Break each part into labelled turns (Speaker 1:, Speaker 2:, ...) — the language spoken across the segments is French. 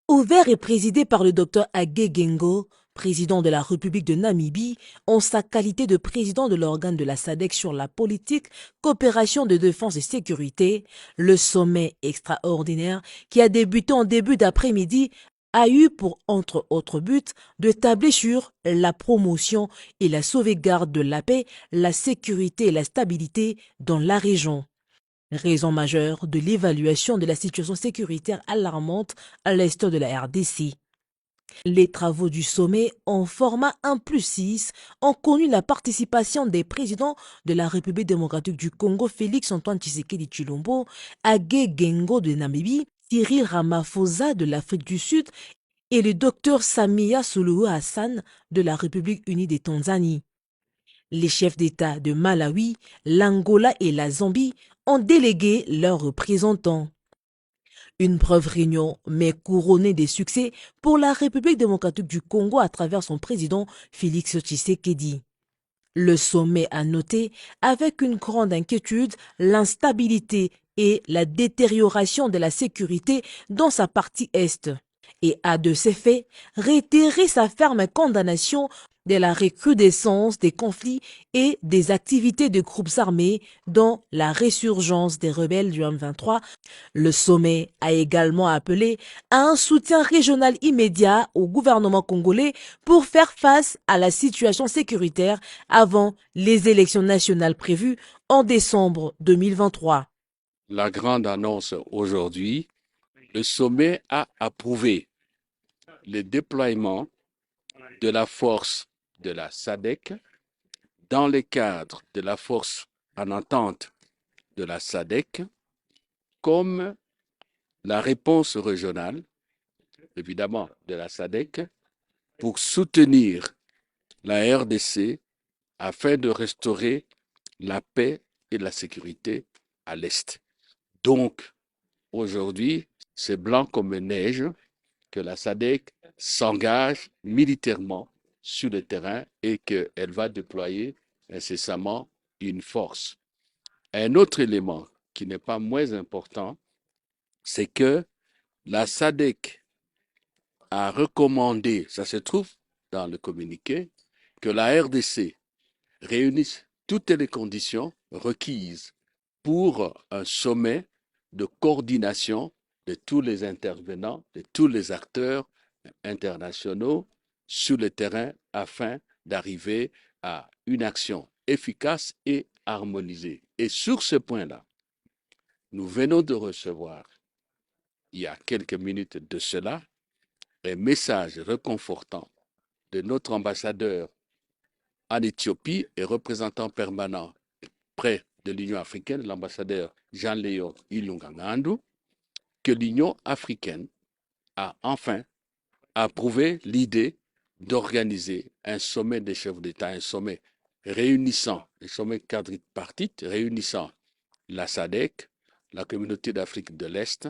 Speaker 1: Ouvert et présidé par le Dr Hage Geingob, président de la République de Namibie, en sa qualité de président de l'organe de la SADC sur la politique, coopération de défense et sécurité, le sommet extraordinaire qui a débuté en début d'après-midi a eu pour, entre autres buts, de tabler sur la promotion et la sauvegarde de la paix, la sécurité et la stabilité dans la région. Raison majeure de l'évaluation de la situation sécuritaire alarmante à l'est de la RDC. Les travaux du sommet en format 1+6 ont connu la participation des présidents de la République démocratique du Congo, Félix-Antoine Tshisekedi Tshilombo, Hage Geingob de Namibie, Cyril Ramaphosa de l'Afrique du Sud et le Dr Samia Suluhu Hassan de la République unie des Tanzanie. Les chefs d'État de Malawi, l'Angola et la Zambie ont délégué leurs représentants. Une brève réunion, mais couronnée des succès pour la République démocratique du Congo à travers son président Félix Tshisekedi. Le sommet a noté avec une grande inquiétude l'instabilité et la détérioration de la sécurité dans sa partie est et a de ces faits réitéré sa ferme condamnation de la recrudescence des conflits et des activités de groupes armés dont la résurgence des rebelles du M23. Le sommet a également appelé à un soutien régional immédiat au gouvernement congolais pour faire face à la situation sécuritaire avant les élections nationales prévues en décembre 2023.
Speaker 2: La grande annonce aujourd'hui, le sommet a approuvé le déploiement de la force de la SADC dans le cadre de la force en entente de la SADC comme la réponse régionale, évidemment, de la SADC pour soutenir la RDC afin de restaurer la paix et la sécurité à l'Est. Donc, aujourd'hui, c'est blanc comme neige que la SADC s'engage militairement sur le terrain et qu'elle va déployer incessamment une force. Un autre élément qui n'est pas moins important, c'est que la SADC a recommandé, ça se trouve dans le communiqué, que la RDC réunisse toutes les conditions requises pour un sommet de coordination de tous les intervenants, de tous les acteurs internationaux sur le terrain afin d'arriver à une action efficace et harmonisée. Et sur ce point-là, nous venons de recevoir, il y a quelques minutes de cela, un message réconfortant de notre ambassadeur en Éthiopie et représentant permanent près de l'Union africaine, l'ambassadeur Jean-Léon Ilunga-Ngandu, que l'Union africaine a enfin approuvé l'idée d'organiser un sommet des chefs d'État, un sommet réunissant, un sommet quadripartite réunissant la SADC, la communauté d'Afrique de l'Est,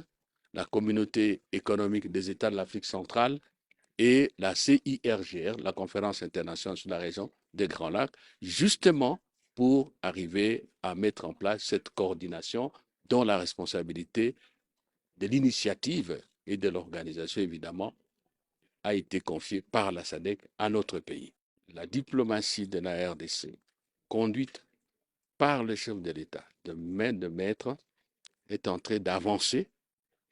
Speaker 2: la communauté économique des États de l'Afrique centrale et la CIRGR, la conférence internationale sur la région des Grands Lacs, justement pour arriver à mettre en place cette coordination dont la responsabilité de l'initiative et de l'organisation, évidemment, a été confiée par la SADC à notre pays. La diplomatie de la RDC, conduite par le chef de l'État, de main de maître, est en train d'avancer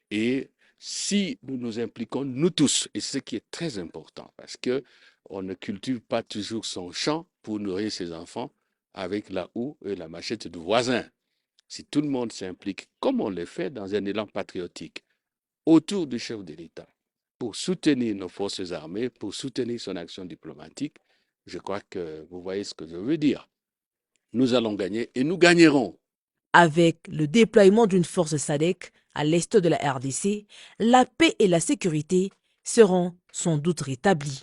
Speaker 2: et si nous nous impliquons, nous tous, et ce qui est très important, parce qu'on ne cultive pas toujours son champ pour nourrir ses enfants avec la houe et la machette du voisin. Si tout le monde s'implique, comme on le fait dans un élan patriotique, autour du chef de l'État, pour soutenir nos forces armées, pour soutenir son action diplomatique, je crois que vous voyez ce que je veux dire. Nous allons gagner et nous gagnerons.
Speaker 1: Avec le déploiement d'une force SADC à l'est de la RDC, la paix et la sécurité seront sans doute rétablies.